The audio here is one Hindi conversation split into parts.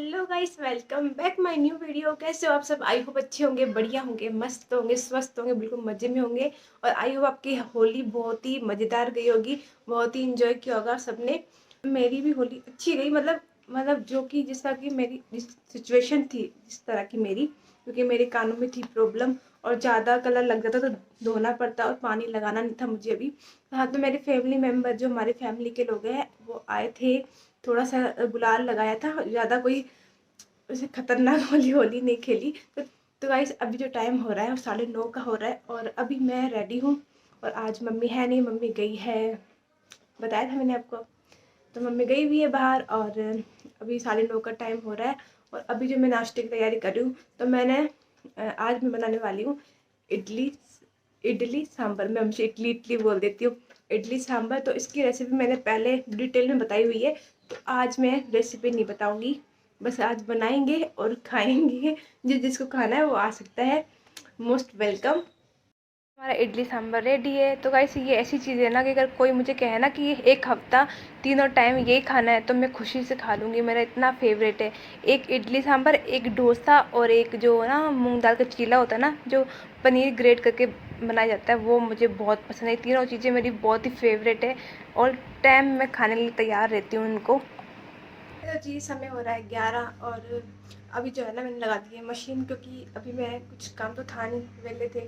Hello guys, welcome back my new video. कैसे हो आप सब? आई होप अच्छे होंगे, बढ़िया होंगे, मस्त होंगे, स्वस्थ होंगे, बिल्कुल मजे में होंगे। और आई होप आपकी होली बहुत ही मज़ेदार गई होगी, बहुत ही इंजॉय किया होगा सबने। मेरी भी होली अच्छी गई, मतलब जो कि जिस तरह की मेरी जिस सिचुएशन थी, जिस तरह की मेरी, क्योंकि मेरे कानों में थी प्रॉब्लम और ज़्यादा कलर लग जाता तो धोना पड़ता और पानी लगाना नहीं था मुझे अभी। हाँ, तो मेरे फैमिली मेम्बर जो हमारे फैमिली के लोग हैं वो आए थे, थोड़ा सा गुलाल लगाया था, ज़्यादा कोई वैसे खतरनाक वाली होली नहीं खेली। तो गाइस अभी जो टाइम हो रहा है वो 9:30 का हो रहा है और अभी मैं रेडी हूँ। और आज मम्मी है नहीं, मम्मी गई है, बताया था मैंने आपको। तो मम्मी गई हुई है बाहर और अभी 9:30 का टाइम हो रहा है। और अभी जो मैं नाश्ते की तैयारी कर रही हूँ, तो मैंने आज मैं बनाने वाली हूँ इडली। इडली सांभर, मैं हमेशा इडली इडली बोल देती हूँ, इडली सांभर। तो इसकी रेसिपी मैंने पहले डिटेल में बताई हुई है, तो आज मैं रेसिपी नहीं बताऊंगी, बस आज बनाएंगे और खाएंगे। जिसको खाना है वो आ सकता है, मोस्ट वेलकम। हमारा इडली सांभर रेडी है। तो गाइस ये ऐसी चीज़ है ना कि अगर कोई मुझे कहे ना कि एक हफ्ता तीनों टाइम यही खाना है तो मैं खुशी से खा लूँगी, मेरा इतना फेवरेट है। एक इडली सांभर, एक डोसा और एक जो ना मूंग दाल का चीला होता है ना, जो पनीर ग्रेट करके बनाया जाता है, वो मुझे बहुत पसंद है। तीनों चीज़ें मेरी बहुत ही फेवरेट है, ऑल टाइम मैं खाने के लिए तैयार रहती हूँ उनको। तो जी समय हो रहा है 11 और अभी जो है ना मैंने लगा दी है मशीन, क्योंकि अभी मैं कुछ काम तो था नहीं, वेले थे,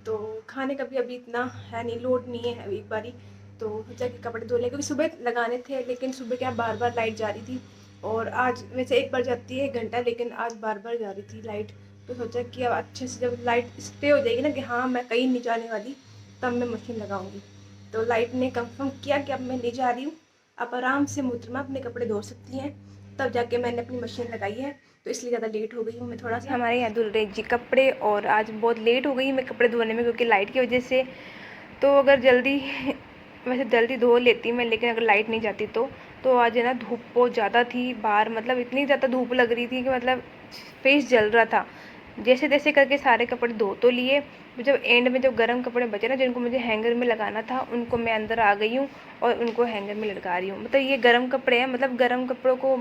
तो खाने का भी अभी इतना है नहीं, लोड नहीं है अभी एक बारी। तो सोचा कि कपड़े धो लें, क्योंकि सुबह लगाने थे, लेकिन सुबह क्या बार बार लाइट जा रही थी। और आज वैसे एक बार जाती है 1 घंटा, लेकिन आज बार बार जा रही थी लाइट। तो सोचा कि अब अच्छे से जब लाइट स्टे हो जाएगी ना कि हाँ मैं कहीं नहीं जाने वाली, तब मैं मशीन लगाऊंगी। तो लाइट ने कंफर्म किया कि अब मैं नहीं जा रही हूँ, आप आराम से मुहतरमा अपने कपड़े धो सकती हैं। तब जाके मैंने अपनी मशीन लगाई है, तो इसलिए ज़्यादा लेट हो गई हूँ मैं थोड़ा सा। हमारे यहाँ धुल रहे जी कपड़े और आज बहुत लेट हो गई मैं कपड़े धोने में, क्योंकि लाइट की वजह से। तो अगर जल्दी वैसे जल्दी धो लेती मैं, लेकिन अगर लाइट नहीं जाती तो आज है ना धूप बहुत ज़्यादा थी बाहर, मतलब इतनी ज़्यादा धूप लग रही थी कि मतलब फेस जल रहा था। जैसे तैसे करके सारे कपड़े धो तो लिए, जब एंड में जो गर्म कपड़े बचे ना जिनको मुझे हैंगर में लगाना था, उनको मैं अंदर आ गई हूँ और उनको हैंगर में लटका रही हूँ। मतलब ये गर्म कपड़े हैं, मतलब गर्म कपड़ों को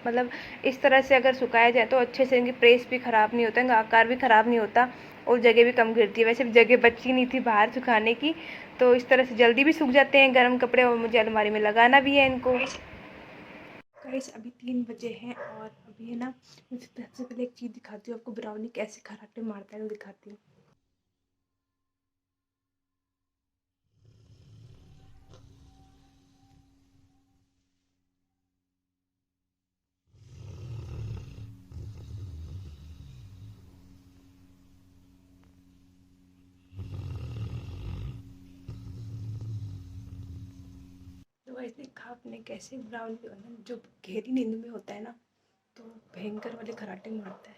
मतलब इस तरह से अगर सुखाया जाए तो अच्छे से इनकी प्रेस भी ख़राब नहीं होता, इनका आकार भी ख़राब नहीं होता और जगह भी कम गिरती है। वैसे भी जगह बची नहीं थी बाहर सुखाने की, तो इस तरह से जल्दी भी सूख जाते हैं गर्म कपड़े और मुझे अलमारी में लगाना भी है इनको। गाइस अभी 3 बजे हैं और अभी है ना, मैं सबसे पहले एक चीज़ दिखाती हूँ आपको, ब्राउनी कैसे खराटे मारता है वो दिखाती हूँ। तो गाइस देखा आपने कैसे ब्राउनी जो गहरी नींद में होता है ना, तो भयंकर वाले खराटे मारता है।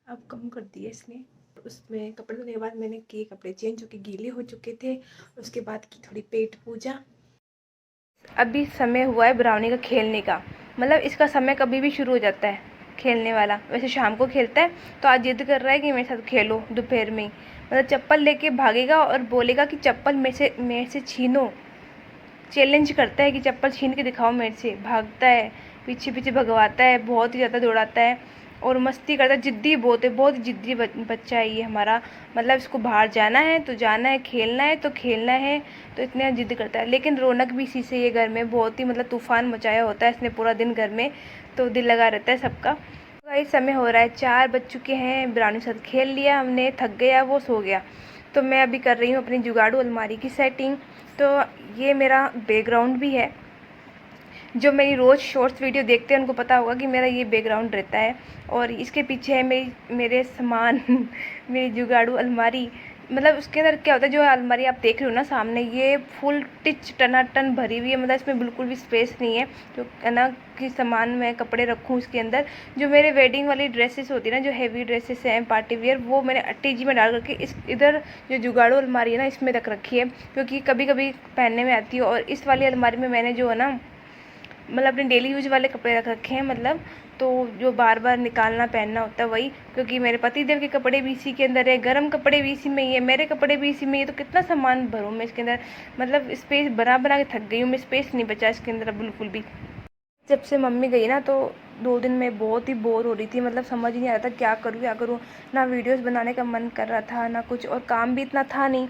अब कम कर दिए इसने। उसमें कपड़े धोने के बाद मैंने किए कपड़े चेंज, जो कि गीले हो चुके थे। उसके बाद की थोड़ी पेट पूजा। अभी समय हुआ है ब्राउनी का खेलने का, मतलब इसका समय कभी भी शुरू हो जाता है खेलने वाला। वैसे शाम को खेलता है, तो आज जिद कर रहा है कि मेरे साथ खेलो दोपहर में ही। मतलब चप्पल लेके भागेगा और बोलेगा कि चप्पल मेरे से छीनो। चैलेंज करता है कि चप्पल छीन के दिखाओ मेरे से। भागता है, पीछे पीछे भगवाता है, बहुत ही ज़्यादा दौड़ाता है और मस्ती करता है। ज़िद्दी बहुत है, बहुत ज़िद्दी बच्चा है ये हमारा। मतलब इसको बाहर जाना है तो जाना है, खेलना है तो खेलना है, तो इतने ज़िद करता है। लेकिन रौनक भी इसी से ये घर में, बहुत ही मतलब तूफ़ान मचाया होता है इसने पूरा दिन घर में, तो दिल लगा रहता है सबका। गाइस समय हो रहा है 4 बज चुके हैं, ब्राउनी के साथ खेल लिया हमने, थक गया वो, सो गया। तो मैं अभी कर रही हूँ अपनी जुगाड़ू अलमारी की सेटिंग। तो ये मेरा बैकग्राउंड भी है, जो मेरी रोज़ शॉर्ट्स वीडियो देखते हैं उनको पता होगा कि मेरा ये बैकग्राउंड रहता है। और इसके पीछे है मेरे सामान मेरी जुगाड़ू अलमारी। मतलब उसके अंदर क्या होता है, जो अलमारी आप देख रहे हो ना सामने, ये फुल टिच टनाटन भरी हुई है, मतलब इसमें बिल्कुल भी स्पेस नहीं है जो है ना कि सामान मैं कपड़े रखूँ उसके अंदर। जो मेरे वेडिंग वाली ड्रेसेस होती है ना, जो हैवी ड्रेसेस हैं पार्टी वियर, वो मैंने अट्टी में डाल करके इस इधर जो जुगाड़ू अलमारी है ना इसमें रख रखी है, क्योंकि कभी कभी पहनने में आती है। और इस वाली अलमारी में मैंने जो है ना, मतलब अपने डेली यूज वाले कपड़े रख रखे हैं, मतलब तो जो बार बार निकालना पहनना होता है वही, क्योंकि मेरे पति देव के कपड़े भी इसी के अंदर है, गर्म कपड़े भी इसी में ही है, मेरे कपड़े भी इसी में ही है। तो कितना सामान भरूँ मैं इसके अंदर, मतलब स्पेस बना बना के थक गई हूँ मैं, स्पेस नहीं बचा इसके अंदर बिल्कुल भी। जब से मम्मी गई ना तो 2 दिन में बहुत ही बोर हो रही थी, मतलब समझ ही नहीं आ रहा था क्या करूँ क्या करूँ। ना वीडियोस बनाने का मन कर रहा था ना कुछ, और काम भी इतना था नहीं।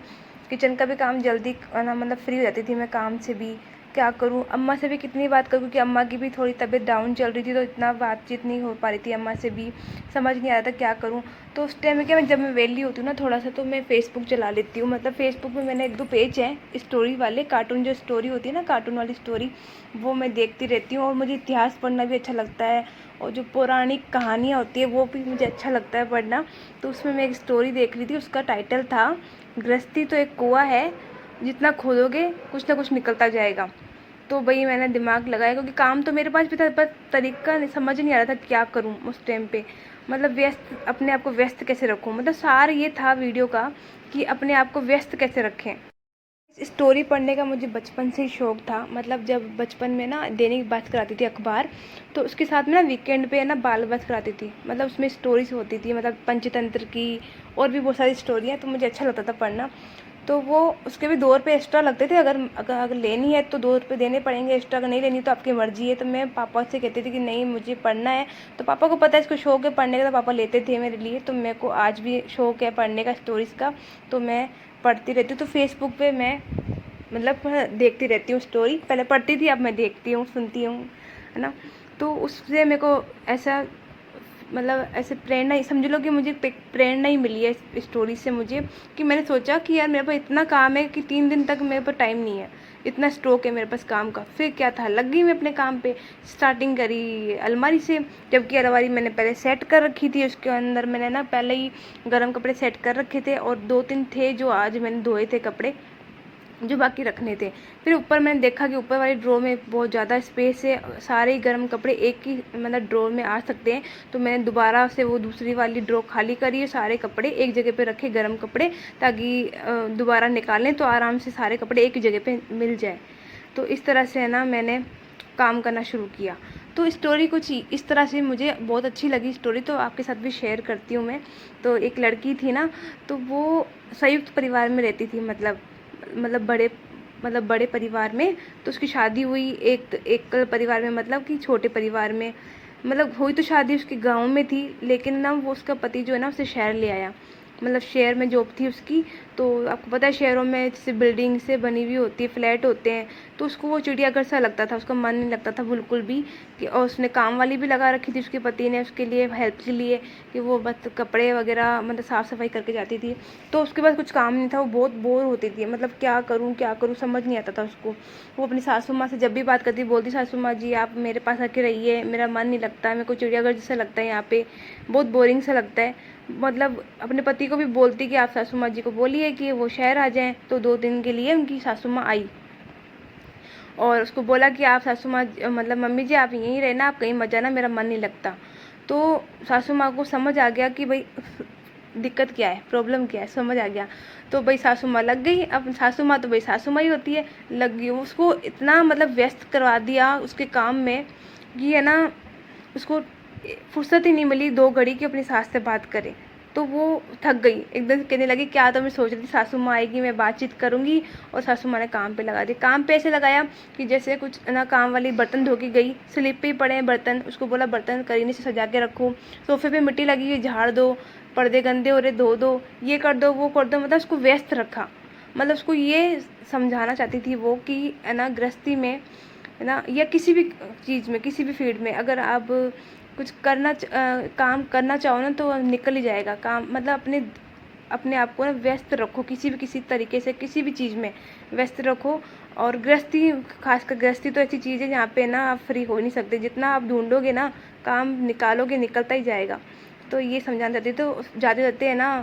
किचन का भी काम जल्दी ना, मतलब फ्री हो जाती थी मैं काम से भी। क्या करूँ, अम्मा से भी कितनी बात करूँ, क्योंकि अम्मा की भी थोड़ी तबीयत डाउन चल रही थी, तो इतना बातचीत नहीं हो पा रही थी अम्मा से भी। समझ नहीं आ रहा था क्या करूँ। तो उस टाइम में क्या, मैं जब मैं वेली होती हूँ ना थोड़ा सा, तो मैं फ़ेसबुक चला लेती हूँ। मतलब फ़ेसबुक में मैंने 1-2 पेज हैं स्टोरी वाले, कार्टून जो स्टोरी होती है ना, कार्टून वाली स्टोरी, वो मैं देखती रहती हूँ। और मुझे इतिहास पढ़ना भी अच्छा लगता है, और जो पौराणिक कहानियाँ होती है वो भी मुझे अच्छा लगता है पढ़ना। तो उसमें मैं एक स्टोरी देख रही थी, उसका टाइटल था गृहस्थी तो एक कुआं है, जितना खोदोगे कुछ ना कुछ निकलता जाएगा। तो वही मैंने दिमाग लगाया, क्योंकि काम तो मेरे पास भी था, पर तरीका नहीं, समझ नहीं आ रहा था क्या करूँ उस टाइम पे। मतलब व्यस्त, अपने आप को व्यस्त कैसे रखूँ, मतलब सार ये था वीडियो का कि अपने आप को व्यस्त कैसे रखें। स्टोरी पढ़ने का मुझे बचपन से ही शौक था। मतलब जब बचपन में ना दैनिक भास्कर आती थी अखबार, तो उसके साथ में ना वीकेंड पे है ना बाल भास्कर आती थी, मतलब उसमें स्टोरीज होती थी, मतलब पंचतंत्र की और भी बहुत सारी स्टोरियाँ, तो मुझे अच्छा लगता था पढ़ना। तो वो उसके भी 2 रुपये एक्स्ट्रा लगते थे, अगर लेनी है तो 2 रुपये देने पड़ेंगे एक्स्ट्रा, अगर नहीं लेनी तो आपकी मर्जी है। तो मैं पापा से कहती थी कि नहीं मुझे पढ़ना है, तो पापा को पता है इसको शौक है पढ़ने का, तो पापा लेते थे मेरे लिए। तो मेरे को आज भी शौक है पढ़ने का, स्टोरीज़ का, तो मैं पढ़ती रहती हूँ। तो फेसबुक पे मैं मतलब देखती रहती हूँ स्टोरी, पहले पढ़ती थी अब मैं देखती हूँ सुनती हूँ, है ना। तो उससे मेरे को ऐसा, मतलब ऐसे प्रेरणा ही समझ लो कि मुझे प्रेरणा ही मिली है इस स्टोरी से मुझे, कि मैंने सोचा कि यार मेरे पास इतना काम है कि 3 दिन तक मेरे पास टाइम नहीं है, इतना स्टॉक है मेरे पास काम का। फिर क्या था, लग गई मैं अपने काम पे, स्टार्टिंग करी अलमारी से। जबकि अलमारी मैंने पहले सेट कर रखी थी, उसके अंदर मैंने ना पहले ही गर्म कपड़े सेट कर रखे थे, और 2-3 थे जो आज मैंने धोए थे कपड़े, जो बाकी रखने थे। फिर ऊपर मैंने देखा कि ऊपर वाली ड्रॉर में बहुत ज़्यादा स्पेस है, सारे ही गर्म कपड़े एक ही मतलब ड्रॉर में आ सकते हैं। तो मैंने दोबारा से वो दूसरी वाली ड्रॉर खाली करी है, सारे कपड़े एक जगह पे रखे गर्म कपड़े, ताकि दोबारा निकालें तो आराम से सारे कपड़े एक ही जगह पे मिल जाए। तो इस तरह से है ना मैंने काम करना शुरू किया। तो स्टोरी कुछ इस तरह से मुझे बहुत अच्छी लगी स्टोरी, तो आपके साथ भी शेयर करती हूँ मैं। तो एक लड़की थी ना, तो वो संयुक्त परिवार में रहती थी, मतलब बड़े परिवार में। तो उसकी शादी हुई एक एकल परिवार में, मतलब कि छोटे परिवार में। मतलब हुई तो शादी उसके गांव में थी, लेकिन ना वो उसका पति जो है ना उसे शहर ले आया, मतलब शहर में जॉब थी उसकी। तो आपको पता है शहरों में जैसे बिल्डिंग से बनी हुई होती है, फ्लैट होते हैं, तो उसको वो चिड़ियाघर सा लगता था, उसका मन नहीं लगता था बिल्कुल भी। कि और उसने काम वाली भी लगा रखी थी उसके पति ने उसके लिए हेल्प के लिए, कि वो बस कपड़े वगैरह मतलब साफ़ सफाई करके जाती थी। तो उसके पास कुछ काम नहीं था, वो बहुत बोर होती थी, मतलब क्या करूँ समझ नहीं आता था उसको। वो अपनी सासू माँ से जब भी बात करती बोलती, सासू माँ जी आप मेरे पास आके रहिए, मेरा मन नहीं लगता, मेरे को चिड़ियाघर जैसा लगता है यहाँ पे, बहुत बोरिंग सा लगता है। मतलब अपने पति को भी बोलती कि आप सासू माँ जी को बोलिए कि वो शहर आ जाएं। तो 2 दिन के लिए उनकी सासू माँ आई, और उसको बोला कि आप सासू माँ मतलब मम्मी जी आप यहीं रहना, आप कहीं मत जाना, मेरा मन नहीं लगता। तो सासू माँ को समझ आ गया कि भाई दिक्कत क्या है, प्रॉब्लम क्या है, समझ आ गया। तो भाई सासू माँ लग गई, अब सासू माँ तो भाई सासू माँ ही होती है, लग गई उसको, इतना मतलब व्यस्त करवा दिया उसके काम में कि है ना उसको फुर्सत ही नहीं मिली 2 घड़ी की अपनी सास से बात करे। तो वो थक गई, एकदम कहने लगी क्या तो मैं सोच रही थी सासू माँ आएगी मैं बातचीत करूँगी, और सासू माँ ने काम पे लगा दिया। काम पे ऐसे लगाया कि जैसे कुछ ना, काम वाली बर्तन धो के गई, स्लिप पे ही पड़े हैं बर्तन, उसको बोला बर्तन करीने से सजा के रखो, सोफे पे मिट्टी लगी हुई झाड़ दो, पर्दे गंदे हो रहे धो दो, ये कर दो वो कर दो, मतलब उसको व्यस्त रखा। मतलब उसको ये समझाना चाहती थी वो कि है ना गृहस्थी में, है ना, या किसी भी चीज़ में, किसी भी फील्ड में अगर आप कुछ काम करना चाहो ना, तो निकल ही जाएगा काम। मतलब अपने आप को ना व्यस्त रखो, किसी तरीके से किसी भी चीज़ में व्यस्त रखो। और गृहस्थी, खासकर गृहस्थी तो ऐसी चीज़ है जहाँ पे ना आप फ्री हो नहीं सकते, जितना आप ढूंढोगे ना काम निकालोगे निकलता ही जाएगा। तो ये समझाना चाहती, तो जाते जाते है ना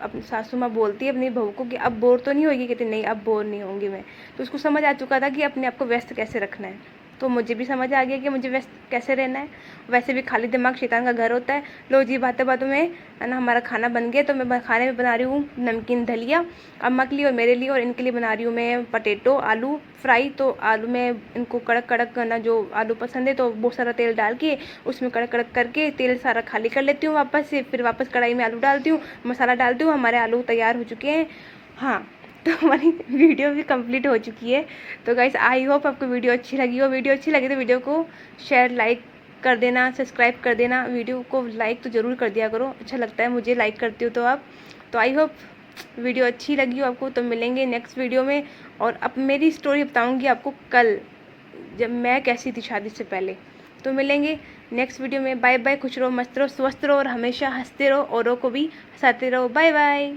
अपनी सासू माँ बोलती है अपनी बहू को कि अब बोर तो नहीं होगी, कहती नहीं अब बोर नहीं होंगी मैं। तो उसको समझ आ चुका था कि अपने आप को व्यस्त कैसे रखना है, तो मुझे भी समझ आ गया कि मुझे व्यस्त कैसे रहना है। वैसे भी खाली दिमाग शैतान का घर होता है। लो जी बातों बातों में है ना हमारा खाना बन गया, तो मैं खाने में बना रही हूँ नमकीन दलिया, अम्मा के लिए और मेरे लिए, और इनके लिए बना रही हूँ मैं पटेटो आलू फ्राई। तो आलू में इनको कड़क कड़क करना, जो आलू पसंद है, तो बहुत सारा तेल डाल के उसमें कड़क कड़क करके तेल सारा खाली कर लेती हूँ वापस से, फिर वापस कढ़ाई में आलू डालती हूँ, मसाला डालती हूँ, हमारे आलू तैयार हो चुके हैं। हाँ, तो हमारी वीडियो भी कंप्लीट हो चुकी है। तो गाइस आई होप आपको वीडियो अच्छी लगी हो। वीडियो अच्छी लगी तो वीडियो को शेयर लाइक कर देना, सब्सक्राइब कर देना। वीडियो को लाइक तो ज़रूर कर दिया करो, अच्छा लगता है मुझे लाइक करते हो तो आप। तो आई होप वीडियो अच्छी लगी हो आपको। तो मिलेंगे नेक्स्ट वीडियो में, और अब मेरी स्टोरी बताऊंगी आपको कल, जब मैं कैसी थी शादी से पहले। तो मिलेंगे नेक्स्ट वीडियो में। बाय बाय, खुश रहो, मस्त रहो, स्वस्थ रहो और हमेशा हंसते रहो, औरों को भी हंसाते रहो। Bye bye.